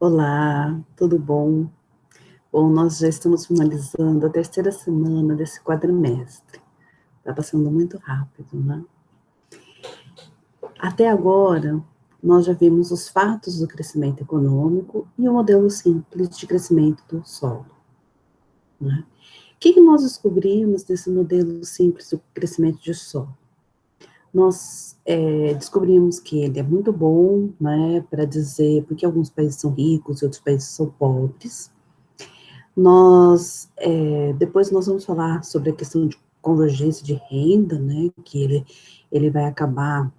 Olá, tudo bom? Bom, nós já estamos finalizando a terceira semana desse quadrimestre. Está passando muito rápido, né? Até agora, nós já vimos os fatos do crescimento econômico e o modelo simples de crescimento do solo, né? O que nós descobrimos desse modelo simples do crescimento de solo? Nós descobrimos que ele é muito bom, né, para dizer porque alguns países são ricos e outros países são pobres. Depois nós vamos falar sobre a questão de convergência de renda, né, que ele vai acabar,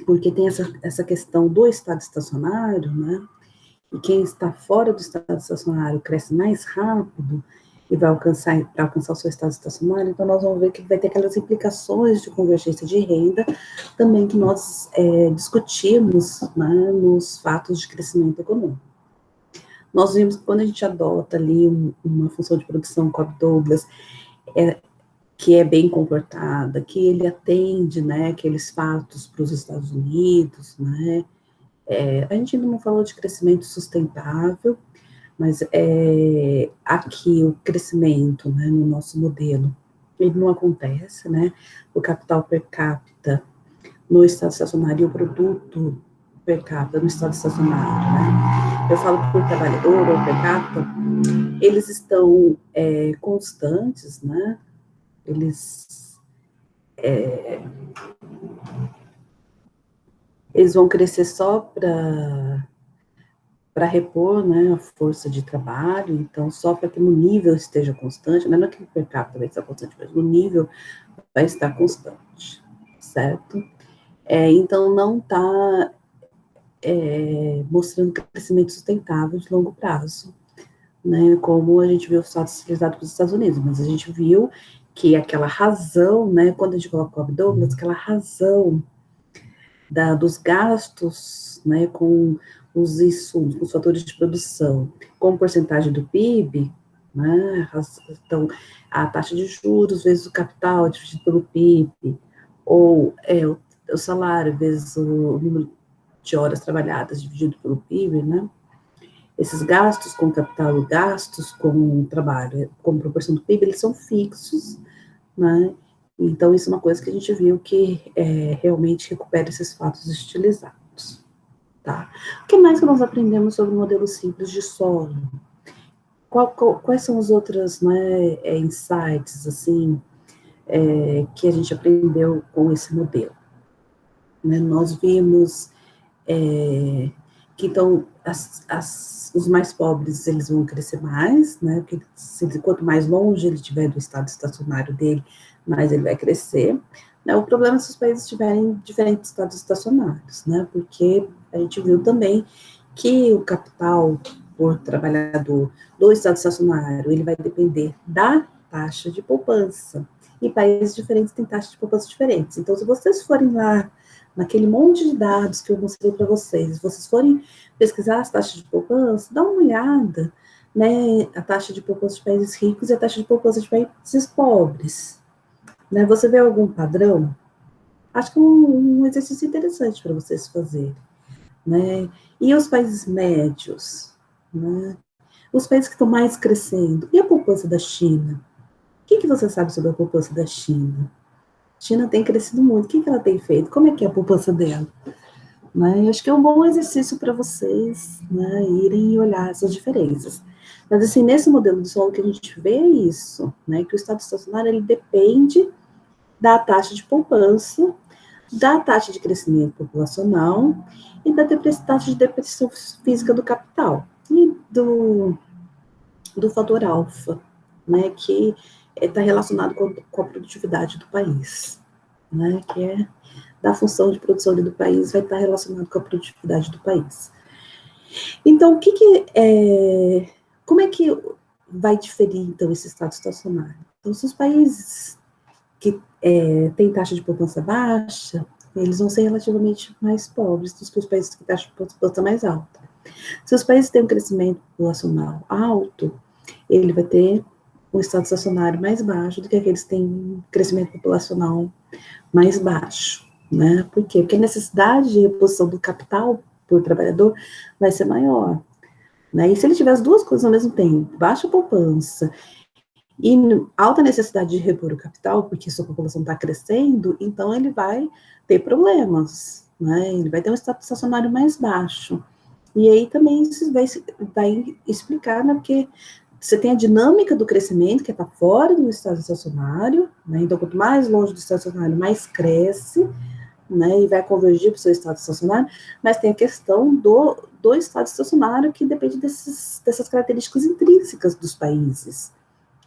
porque tem essa questão do estado estacionário, né, e quem está fora do estado estacionário cresce mais rápido e vai para alcançar o seu estado estacionário, então nós vamos ver que vai ter aquelas implicações de convergência de renda também que nós discutimos, né, nos fatos de crescimento econômico. Nós vimos que quando a gente adota ali uma função de produção Cobb-Douglas, que é bem comportada, que ele atende, né, aqueles fatos para os Estados Unidos, né, a gente ainda não falou de crescimento sustentável, mas aqui o crescimento, né, no nosso modelo, ele não acontece, né, o capital per capita no estado estacionário e o produto per capita no estado estacionário, né, eu falo por trabalhador ou per capita, eles estão constantes, né, eles vão crescer só para repor, né, a força de trabalho, então só para que no nível esteja constante, não é que o per capita vai estar constante, mas no nível vai estar constante, certo? Então não está mostrando crescimento sustentável de longo prazo, né, como a gente viu só utilizado para os Estados Unidos, mas a gente viu que aquela razão, né, quando a gente coloca o Cobb-Douglas, aquela razão dos gastos, né, com os insumos, com os fatores de produção, com porcentagem do PIB, né, então, a taxa de juros vezes o capital dividido pelo PIB, ou o salário vezes o número de horas trabalhadas dividido pelo PIB, né, esses gastos com capital e gastos com trabalho, como proporção do PIB, eles são fixos, né, então, isso é uma coisa que a gente viu que realmente recupera esses fatos estilizados, tá? O que mais que nós aprendemos sobre o modelo simples de solo? Quais são os outros, né, insights, assim, que a gente aprendeu com esse modelo? Né, nós vimos que, então, os mais pobres, eles vão crescer mais, né, porque quanto mais longe ele estiver do estado estacionário dele, mais ele vai crescer, né, o problema é se os países tiverem diferentes estados estacionários, né, porque a gente viu também que o capital por trabalhador do estado estacionário, ele vai depender da taxa de poupança, e países diferentes têm taxas de poupança diferentes, então se vocês forem lá naquele monte de dados que eu mostrei para vocês, se vocês forem pesquisar as taxas de poupança, dá uma olhada, né, a taxa de poupança de países ricos e a taxa de poupança de países pobres, né, você vê algum padrão? Acho que é um exercício interessante para vocês fazerem, né, e os países médios, né, os países que estão mais crescendo, e a poupança da China? O que você sabe sobre a poupança da China? A China tem crescido muito, o que ela tem feito? Como é que é a poupança dela? Né? Eu acho que é um bom exercício para vocês, né, irem e olhar essas diferenças. Mas, assim, nesse modelo de solo que a gente vê é isso, né, que o estado estacionário, ele depende da taxa de poupança, da taxa de crescimento populacional e da taxa de depreciação física do capital e do fator alfa, né, que está relacionado com a produtividade do país, né, que é da função de produção do país, vai estar relacionado com a produtividade do país. Então, como é que vai diferir, então, esse estado estacionário? Então, se os países que têm taxa de poupança baixa, eles vão ser relativamente mais pobres do que os países que têm taxa de poupança mais alta. Se os países têm um crescimento populacional alto, ele vai ter um estado estacionário mais baixo do que aqueles que têm um crescimento populacional mais baixo, né? Por quê? Porque a necessidade de reposição do capital por trabalhador vai ser maior. né? E se ele tiver as duas coisas ao mesmo tempo, baixa poupança e alta necessidade de repor o capital, porque sua população está crescendo, então ele vai ter problemas, né? Ele vai ter um status estacionário mais baixo. E aí também isso vai explicar, né? Porque você tem a dinâmica do crescimento, que está fora do estado estacionário, né? Então, quanto mais longe do estacionário, mais cresce, né? E vai convergir para o seu estado estacionário, mas tem a questão do estado estacionário, que depende dessas características intrínsecas dos países,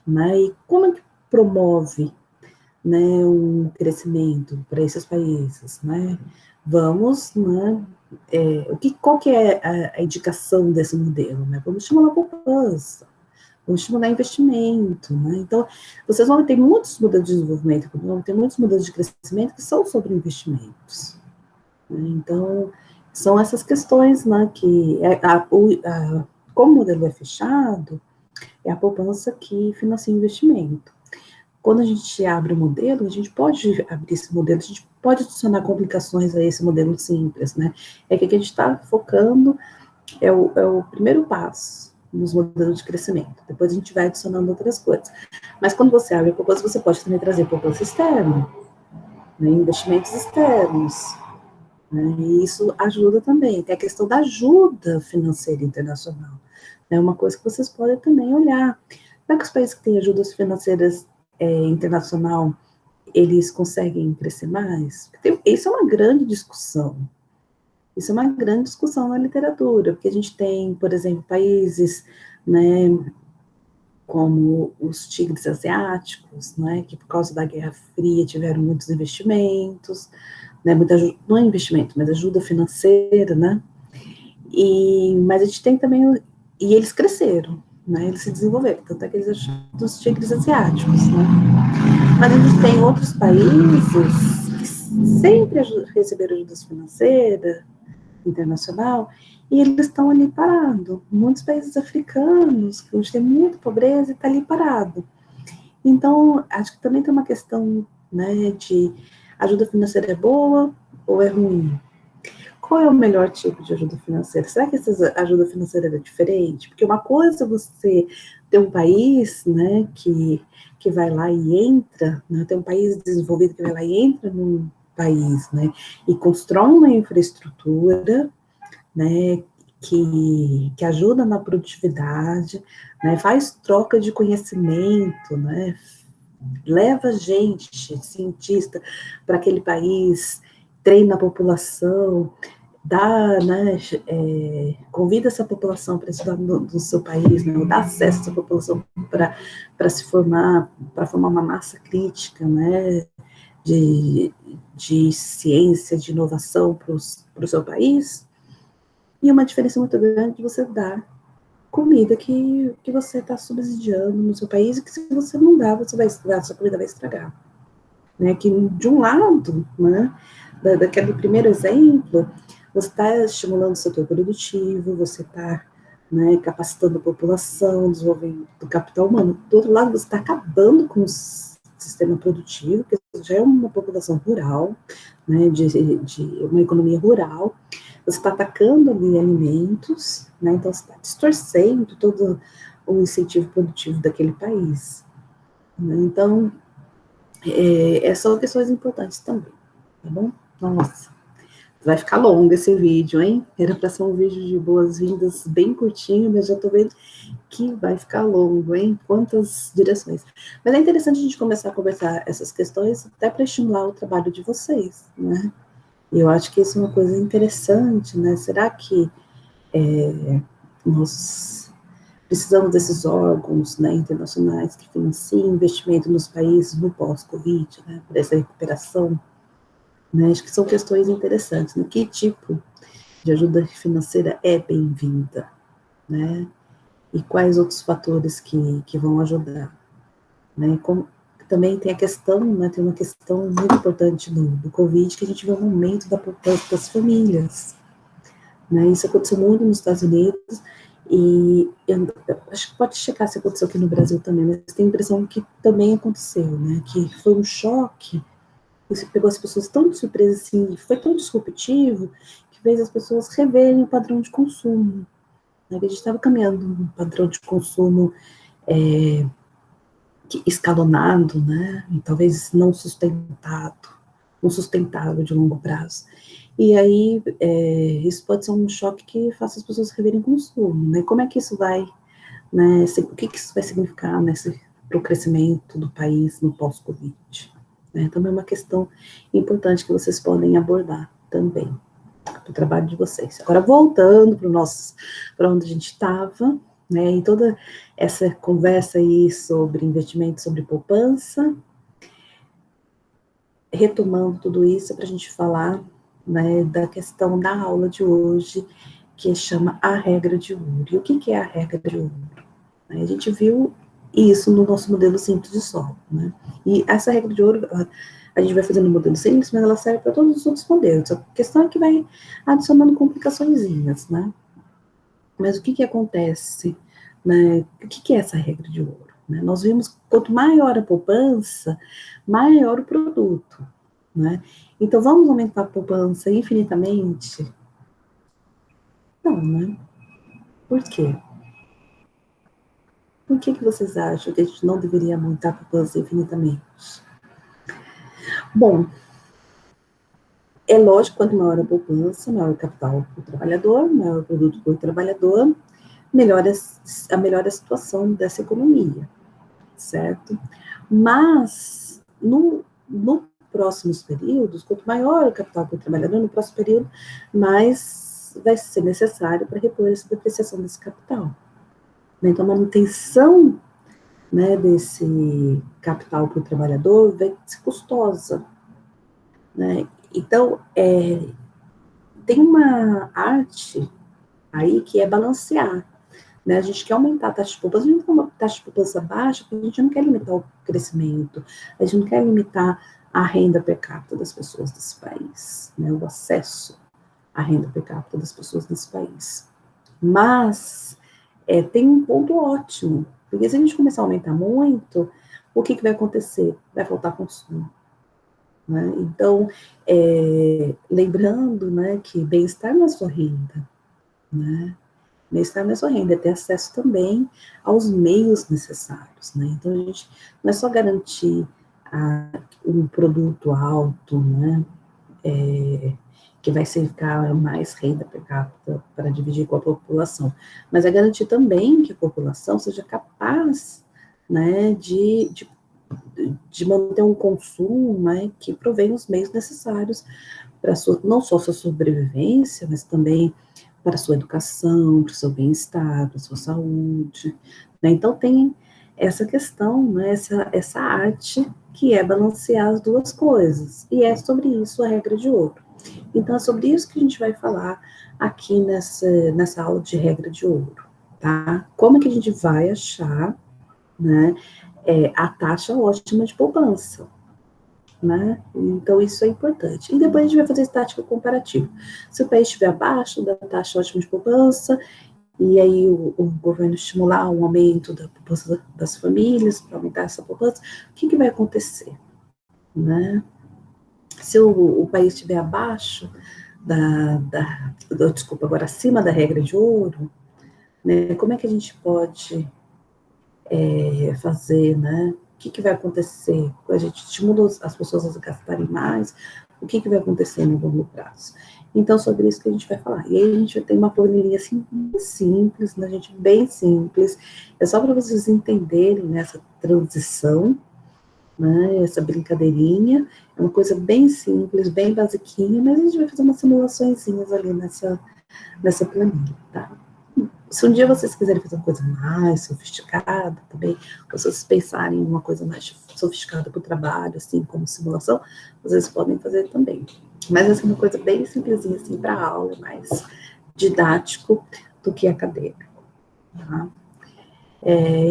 né? E como é que promove, né, um crescimento para esses países, né? Vamos, né, qual que é a indicação desse modelo, né? Vamos estimular a poupança, vamos estimular investimento, né? Então, vocês vão ter muitos modelos de desenvolvimento, vão ter muitos modelos de crescimento que são sobre investimentos, né? Então, são essas questões, né, que como o modelo é fechado, é a poupança que financia o investimento. Quando a gente abre o modelo, a gente pode abrir esse modelo, a gente pode adicionar complicações a esse modelo simples, né? É que a gente está focando, é o primeiro passo nos modelos de crescimento. Depois a gente vai adicionando outras coisas. Mas quando você abre a poupança, você pode também trazer poupança externa, né? Investimentos externos, né? E isso ajuda também. Tem a questão da ajuda financeira internacional. É uma coisa que vocês podem também olhar. Será que os países que têm ajudas financeiras internacional, eles conseguem crescer mais? Isso é uma grande discussão. Isso é uma grande discussão na literatura, porque a gente tem, por exemplo, países, né, como os tigres asiáticos, né, que por causa da Guerra Fria tiveram muitos investimentos, né, muita ajuda, não é investimento, mas ajuda financeira, né, mas a gente tem também, e eles cresceram, né, eles se desenvolveram, tanto é que eles acham dos tigres asiáticos, né. Mas a gente tem outros países que sempre receberam ajuda financeira internacional e eles estão ali parados. Muitos países africanos, onde tem muita pobreza, está ali parado. Então, acho que também tem uma questão, né, de ajuda financeira é boa ou é ruim? Qual é o melhor tipo de ajuda financeira? Será que essa ajuda financeira é diferente? Porque uma coisa é você ter um país, né, que vai lá e entra, né, tem um país desenvolvido que vai lá e entra num país, né, e constrói uma infraestrutura, né, que ajuda na produtividade, né, faz troca de conhecimento, né, leva gente, cientista, para aquele país, treina a população, né, convida essa população para estudar no seu país, né, dá acesso a essa população para se formar, para formar uma massa crítica, né, de ciência, de inovação para o seu país, e uma diferença muito grande de você dar comida que você está subsidiando no seu país, e que se você não dá, você vai estragar, sua comida vai estragar. Né, que de um lado, né, daquele primeiro exemplo, você está estimulando o setor produtivo, você está, né, capacitando a população, desenvolvendo o capital humano. Do outro lado, você está acabando com o sistema produtivo, que já é uma população rural, né, de uma economia rural. Você está atacando ali alimentos, né, então você está distorcendo todo o incentivo produtivo daquele país. Né, então, são questões importantes também, tá bom? Nossa, vai ficar longo esse vídeo, hein? Era para ser um vídeo de boas-vindas bem curtinho, mas já tô vendo que vai ficar longo, hein? Quantas direções. Mas é interessante a gente começar a conversar essas questões até para estimular o trabalho de vocês, né? E eu acho que isso é uma coisa interessante, né? Será que nós precisamos desses órgãos, né, internacionais que financiem investimento nos países no pós-Covid, né, para essa recuperação? Né, acho que são questões interessantes, né? Que tipo de ajuda financeira é bem-vinda, né? E quais outros fatores que vão ajudar, né? Também tem a questão, né, tem uma questão muito importante do Covid, que a gente vê um aumento da poupança das famílias, né? Isso aconteceu muito nos Estados Unidos, e eu acho que pode checar se aconteceu aqui no Brasil também, mas tenho a impressão que também aconteceu, né? Que foi um choque. Isso pegou as pessoas tão de surpresa, assim, foi tão disruptivo, que fez as pessoas reverem o padrão de consumo, né? A gente estava caminhando num padrão de consumo escalonado, né? E talvez não sustentável de longo prazo. E aí, isso pode ser um choque que faça as pessoas reverem consumo, né? Como é que isso vai, né? O que isso vai significar para o crescimento do país no pós-Covid? Né? Também é uma questão importante que vocês podem abordar também, para o trabalho de vocês. Agora, voltando para onde a gente estava, né? E toda essa conversa aí sobre investimento, sobre poupança, retomando tudo isso para a gente falar, né, da questão da aula de hoje, que chama a regra de ouro. E o que é a regra de ouro? A gente viu isso no nosso modelo simples de solo, né? E essa regra de ouro, a gente vai fazendo o modelo simples, mas ela serve para todos os outros modelos. A questão é que vai adicionando complicaçõezinhas, né? Mas o que acontece, né? O que é essa regra de ouro? Né? Nós vimos que quanto maior a poupança, maior o produto, né? Então, vamos aumentar a poupança infinitamente? Não, né? Por quê? Por que vocês acham que a gente não deveria aumentar a poupança infinitamente? Bom, é lógico, quanto maior a poupança, maior o capital para o trabalhador, maior o produto para o trabalhador, melhor a situação dessa economia, certo? Mas, no próximos períodos, quanto maior o capital para o trabalhador, no próximo período, mais vai ser necessário para repor essa depreciação desse capital. Então, a manutenção, né, desse capital para o trabalhador vai ser custosa, né? Então, tem uma arte aí que é balancear, né? A gente quer aumentar a taxa de poupança, a gente não quer uma taxa de poupança baixa, porque a gente não quer limitar o crescimento, a gente não quer limitar a renda per capita das pessoas desse país, né? O acesso à renda per capita das pessoas desse país. Mas tem um ponto ótimo, porque se a gente começar a aumentar muito, o que vai acontecer? Vai faltar consumo. Né? Então, lembrando, né, que bem-estar não é só renda, né? Bem-estar não é só renda, é ter acesso também aos meios necessários, né? Então, a gente não é só garantir um produto alto, né, que vai ficar mais renda per capita para dividir com a população, mas é garantir também que a população seja capaz, né, de manter um consumo, né, que provém os meios necessários para não só sua sobrevivência, mas também para a sua educação, para o seu bem-estar, para a sua saúde. Né? Então, tem essa questão, né, essa arte que é balancear as duas coisas. E é sobre isso a regra de ouro. Então, é sobre isso que a gente vai falar aqui nessa aula de regra de ouro. Tá? Como é que a gente vai achar, né, a taxa ótima de poupança, né? Então, isso é importante. E depois a gente vai fazer estática comparativa. Se o país estiver abaixo da taxa ótima de poupança, e aí o governo estimular um aumento da poupança das famílias, para aumentar essa poupança, o que vai acontecer? Né? Se o país estiver abaixo desculpa, agora acima da regra de ouro, né, como é que a gente pode fazer, né? O que vai acontecer? A gente estimula as pessoas a gastarem mais, o que vai acontecer no longo prazo? Então, sobre isso que a gente vai falar. E aí a gente tem uma planilha assim, bem simples, né, gente? Bem simples. É só para vocês entenderem nessa transição, né? Essa brincadeirinha. É uma coisa bem simples, bem basiquinha, mas a gente vai fazer umas simulaçõezinhas ali nessa planilha, tá? Se um dia vocês quiserem fazer uma coisa mais sofisticada também, ou se vocês pensarem em uma coisa mais sofisticada para o trabalho, assim, como simulação, vocês podem fazer também. Mas essa é uma coisa bem simplesinha, assim, para a aula, mais didático do que acadêmico, tá?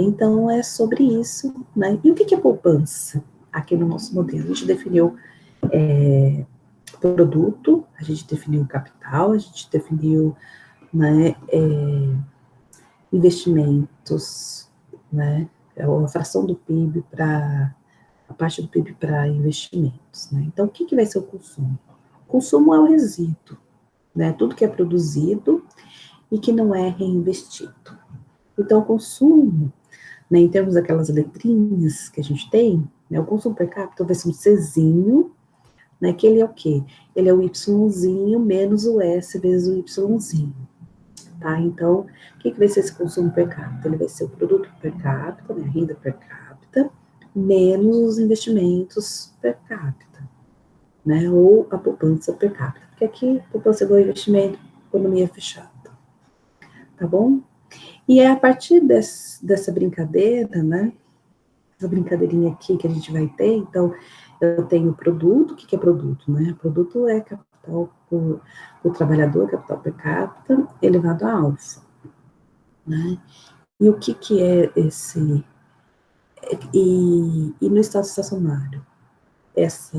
Então, é sobre isso, né? E o que é poupança? Aqui no nosso modelo, a gente definiu produto, a gente definiu capital, a gente definiu, né, investimentos, né, a fração do PIB para a parte do PIB para investimentos, né? Então, o que vai ser o consumo? O consumo é o resíduo, né? Tudo que é produzido e que não é reinvestido. Então, o consumo, né, em termos daquelas letrinhas que a gente tem, né, o consumo per capita vai ser um Czinho, né, que ele é o quê? Ele é o Yzinho menos o S vezes o Yzinho, tá? Então, o que vai ser esse consumo per capita? Ele vai ser o produto per capita, né, a renda per capita, menos os investimentos per capita, né, ou a poupança per capita, porque aqui poupança é igual investimento, economia fechada, tá bom? E é a partir dessa brincadeira, né, essa brincadeirinha aqui que a gente vai ter, então, eu tenho produto, o que é produto, né? Produto é capital o trabalhador, capital per capita, elevado a alfa, né? E o que é esse... E no estado estacionário, essa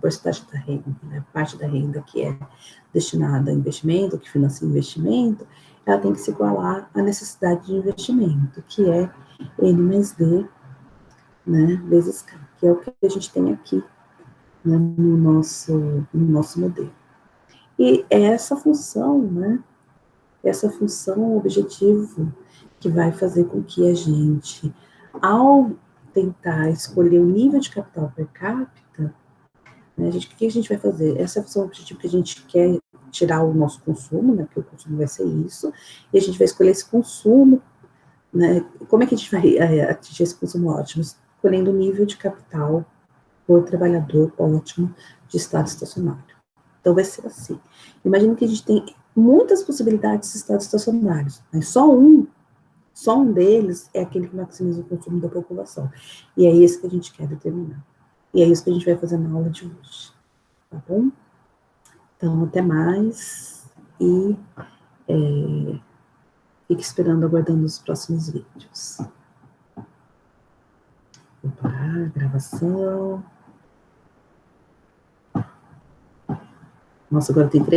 porcentagem da renda, né, parte da renda que é destinada a investimento, que financia investimento, ela tem que se igualar à necessidade de investimento, que é N mais D, né, vezes K, que é o que a gente tem aqui, né, no nosso modelo. E é essa função, né, essa função, objetivo, que vai fazer com que a gente, ao tentar escolher o nível de capital per capita, né, o que a gente vai fazer? Essa é a função objetivo que a gente quer tirar o nosso consumo, né, porque o consumo vai ser isso, e a gente vai escolher esse consumo, né, como é que a gente vai atingir esse consumo ótimo? Escolhendo o nível de capital por trabalhador ótimo de estado estacionário. Então, vai ser assim. Imagina que a gente tem muitas possibilidades de estados estacionários, mas só um deles é aquele que maximiza o consumo da população. E é esse que a gente quer determinar. E é isso que a gente vai fazer na aula de hoje. Tá bom? Então, até mais. E fique esperando, aguardando os próximos vídeos. Vou parar a gravação. Nossa, agora tem 3